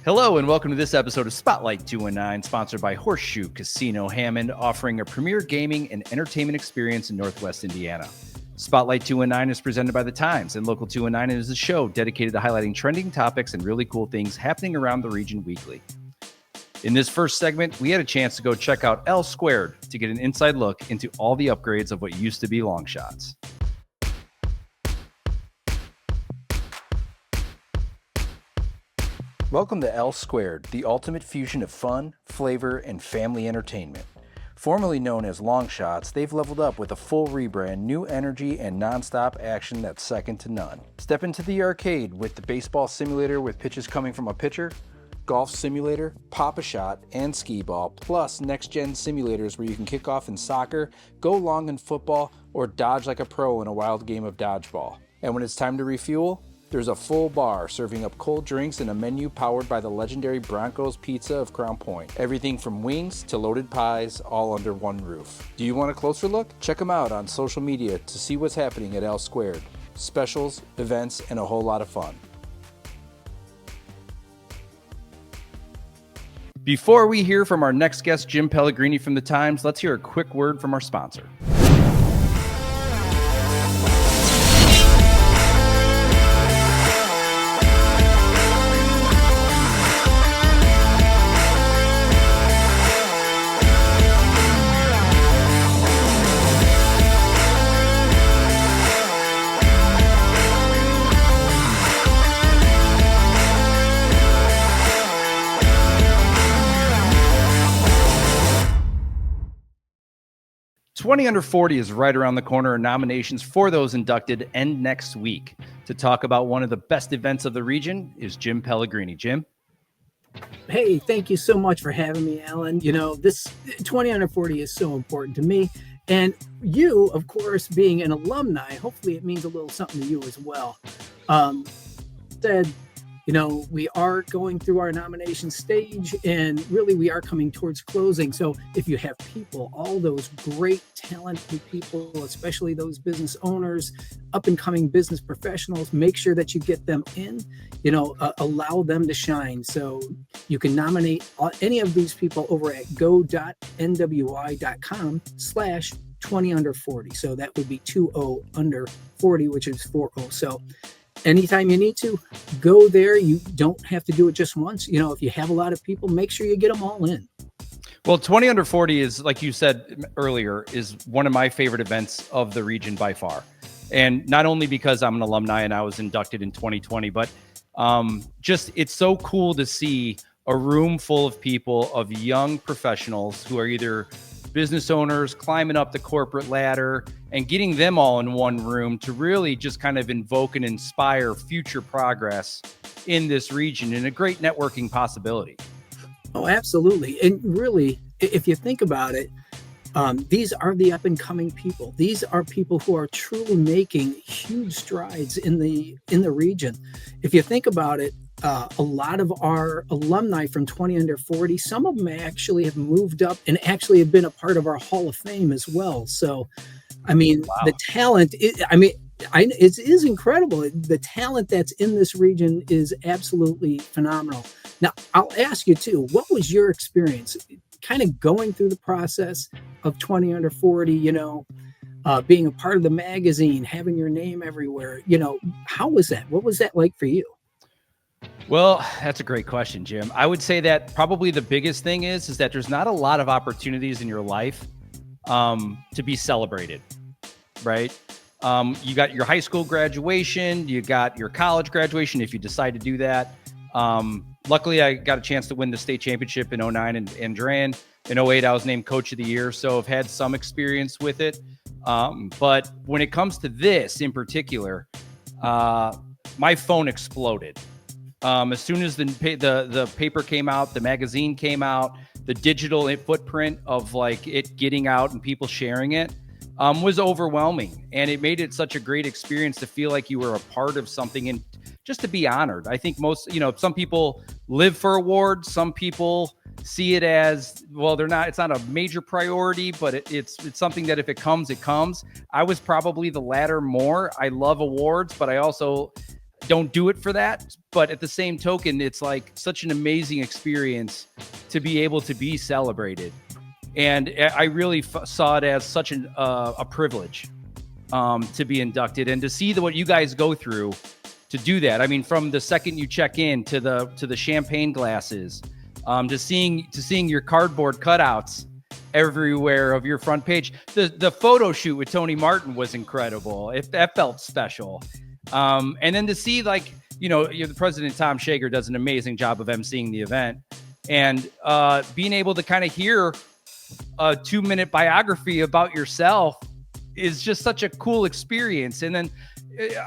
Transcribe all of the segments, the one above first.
Hello and welcome to this episode of Spotlight 219, sponsored by Horseshoe Casino Hammond, offering a premier gaming and entertainment experience in Northwest Indiana. Spotlight 219 is presented by The Times, and Local 219 is a show dedicated to highlighting trending topics and really cool things happening around the region weekly. In this first segment, we had a chance to go check out L Squared to get an inside look into all the upgrades of what used to be Longshots. Welcome to L Squared, the ultimate fusion of fun, flavor, and family entertainment. Formerly known as Longshots, they've leveled up with a full rebrand, new energy, and non-stop action that's second to none. Step into the arcade with the baseball simulator with pitches coming from a pitcher, golf simulator, pop-a-shot, and skee-ball, plus next-gen simulators where you can kick off in soccer, go long in football, or dodge like a pro in a wild game of dodgeball. And when it's time to refuel, there's a full bar serving up cold drinks and a menu powered by the legendary Bronco's Pizza of Crown Point. Everything from wings to loaded pies, all under one roof. Do you want a closer look? Check them out on social media to see what's happening at L Squared. Specials, events, and a whole lot of fun. Before we hear from our next guest, Jim Pellegrini from The Times, let's hear a quick word from our sponsor. Under 40 is right around the corner, and nominations for those inducted end next week. To talk about one of the best events of the region is Jim Pellegrini. Jim? Hey, thank you so much for having me, Alan. You know, this 20 under 40 is so important to me. And you, of course, being an alumni, hopefully it means a little something to you as well. You know, we are going through our nomination stage, and really we are coming towards closing. So if you have people, all those great talented people, especially those business owners, up and coming business professionals, make sure that you get them in, allow them to shine. So you can nominate any of these people over at go.nwi.com/20 under 40. So that would be 20 under 40, which is 40. So anytime you need to, go there. You don't have to do it just once. You know, if you have a lot of people, make sure you get them all in. Well, 20 under 40 is, like you said earlier, is one of my favorite events of the region by far. And not only because I'm an alumni and I was inducted in 2020, but just it's so cool to see a room full of people, of young professionals who are either business owners climbing up the corporate ladder, and getting them all in one room to really just kind of invoke and inspire future progress in this region, and a great networking possibility. Oh, absolutely. And really, if you think about it, these are the up and coming people. These are people who are truly making huge strides in the region. If you think about it, a lot of our alumni from 20 under 40, some of them actually have moved up and actually have been a part of our Hall of Fame as well. So, I mean, wow. The talent, it is incredible. The talent that's in this region is absolutely phenomenal. Now, I'll ask you too, what was your experience kind of going through the process of 20 under 40, being a part of the magazine, having your name everywhere, how was that? What was that like for you? Well, that's a great question, Jim. I would say that probably the biggest thing is that there's not a lot of opportunities in your life to be celebrated, right? You got your high school graduation, you got your college graduation, if you decide to do that. Luckily, I got a chance to win the state championship in 2009 in Duran. In 2008, I was named Coach of the Year, so I've had some experience with it. But when it comes to this in particular, my phone exploded. As soon as the paper came out, the magazine came out, the digital footprint of like it getting out and people sharing it was overwhelming. And it made it such a great experience to feel like you were a part of something and just to be honored. I think most, some people live for awards. Some people see it as, well, it's not a major priority, but it's something that if it comes, it comes. I was probably the latter more. I love awards, but I also don't do it for that. But at the same token, it's like such an amazing experience to be able to be celebrated. And I really saw it as such a privilege to be inducted and to see what you guys go through to do that. I mean, from the second you check in to the champagne glasses, to seeing your cardboard cutouts everywhere of your front page. The photo shoot with Tony Martin was incredible. That felt special. And then to see, like, the president, Tom Shager, does an amazing job of emceeing the event, and being able to kind of hear a 2-minute biography about yourself is just such a cool experience. And then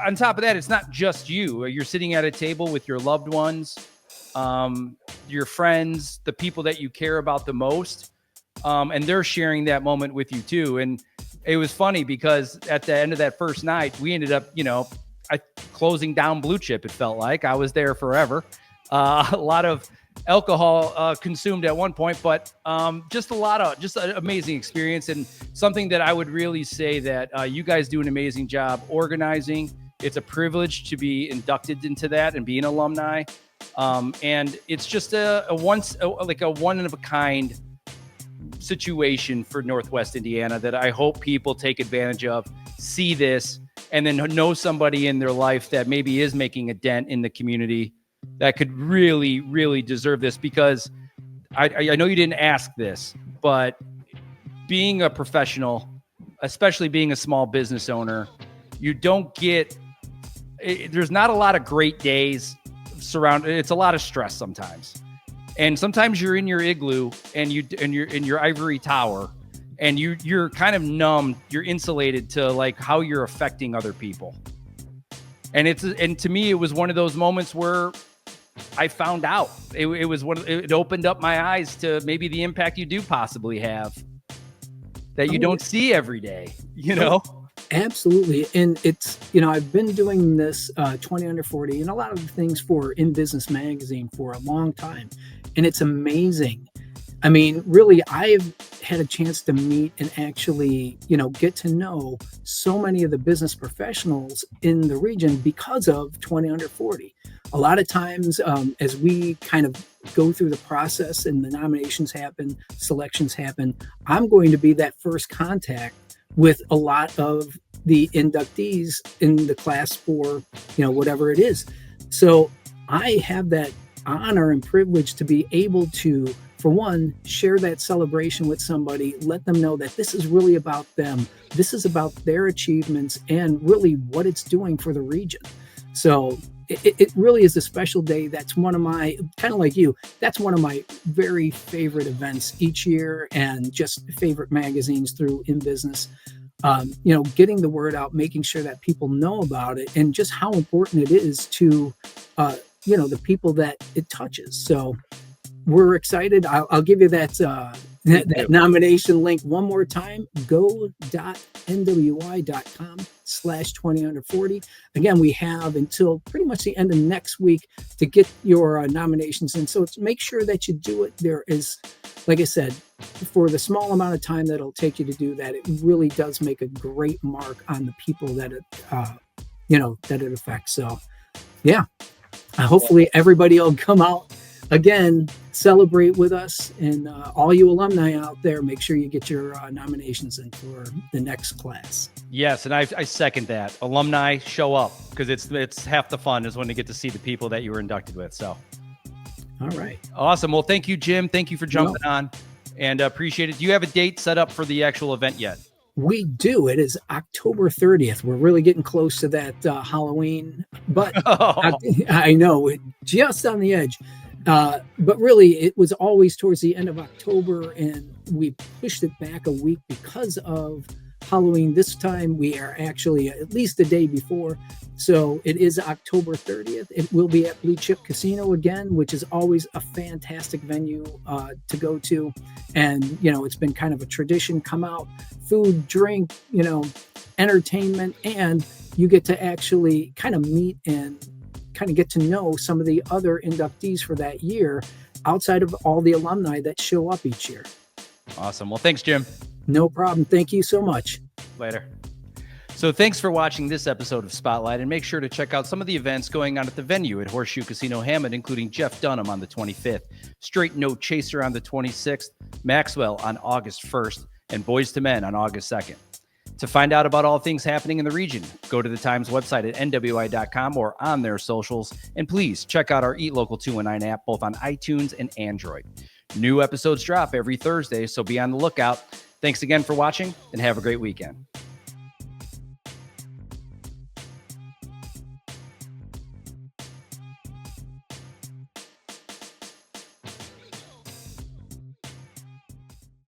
on top of that, it's not just you're sitting at a table with your loved ones, your friends, the people that you care about the most. And they're sharing that moment with you too. And it was funny because at the end of that first night, we ended up, closing down Blue Chip. It felt like I was there forever. A lot of alcohol consumed at one point, but just an amazing experience, and something that I would really say that you guys do an amazing job organizing. It's a privilege to be inducted into that and be an alumni. And it's just a one of a kind situation for Northwest Indiana that I hope people take advantage of, see this, and then know somebody in their life that maybe is making a dent in the community that could really, really deserve this. Because I know you didn't ask this, but being a professional, especially being a small business owner, there's not a lot of great days surrounded. It's a lot of stress sometimes. And sometimes you're in your igloo and you're in your ivory tower, and you're kind of numb. You're insulated to like how you're affecting other people. And to me, it was one of those moments where I found out it opened up my eyes to maybe the impact you do possibly have that you don't see every day, Absolutely. And it's, I've been doing this 20 under 40 and a lot of things for In Business Magazine for a long time. And it's amazing. I mean, really, I've had a chance to meet and actually, get to know so many of the business professionals in the region because of 20 under 40. A lot of times, as we kind of go through the process and the nominations happen, selections happen, I'm going to be that first contact with a lot of the inductees in the class for, whatever it is. So I have that honor and privilege to be able to, for one, share that celebration with somebody, let them know that this is really about them. This is about their achievements and really what it's doing for the region. So it really is a special day. That's one of my, kind of like you, that's one of my very favorite events each year, and just favorite magazines through In Business. Getting the word out, making sure that people know about it, and just how important it is to, the people that it touches. So we're excited. I'll give you that nomination link one more time. go.nwi.com/20 under 40. Again, we have until pretty much the end of next week to get your nominations in. So make sure that you do it. There is, like I said, for the small amount of time that it'll take you to do that, it really does make a great mark on the people that it, that it affects. So, yeah, hopefully everybody will come out again, celebrate with us, and all you alumni out there, make sure you get your nominations in for the next class. Yes, and I second that. Alumni, show up, because it's half the fun is when you get to see the people that you were inducted with. So, all right, awesome. Well, thank you, Jim. Thank you for jumping on, and appreciate it. Do you have a date set up for the actual event yet? We do. It is October 30th. We're really getting close to that Halloween, but I know, just on the edge. But really, it was always towards the end of October, and we pushed it back a week because of Halloween. This time we are actually at least a day before. So it is October 30th. It will be at Blue Chip Casino again, which is always a fantastic venue to go to. And, it's been kind of a tradition. Come out, food, drink, entertainment, and you get to actually kind of meet and kind of get to know some of the other inductees for that year outside of all the alumni that show up each year. Awesome. Well, thanks, Jim. No problem. Thank you so much. Later. So thanks for watching this episode of Spotlight, and make sure to check out some of the events going on at the venue at Horseshoe Casino Hammond, including Jeff Dunham on the 25th, Straight No Chaser on the 26th, Maxwell on August 1st, and Boys to Men on August 2nd. To find out about all things happening in the region, go to the Times website at nwi.com or on their socials, and please check out our Eat Local 219 app, both on iTunes and Android. New episodes drop every Thursday, so be on the lookout. Thanks again for watching, and have a great weekend.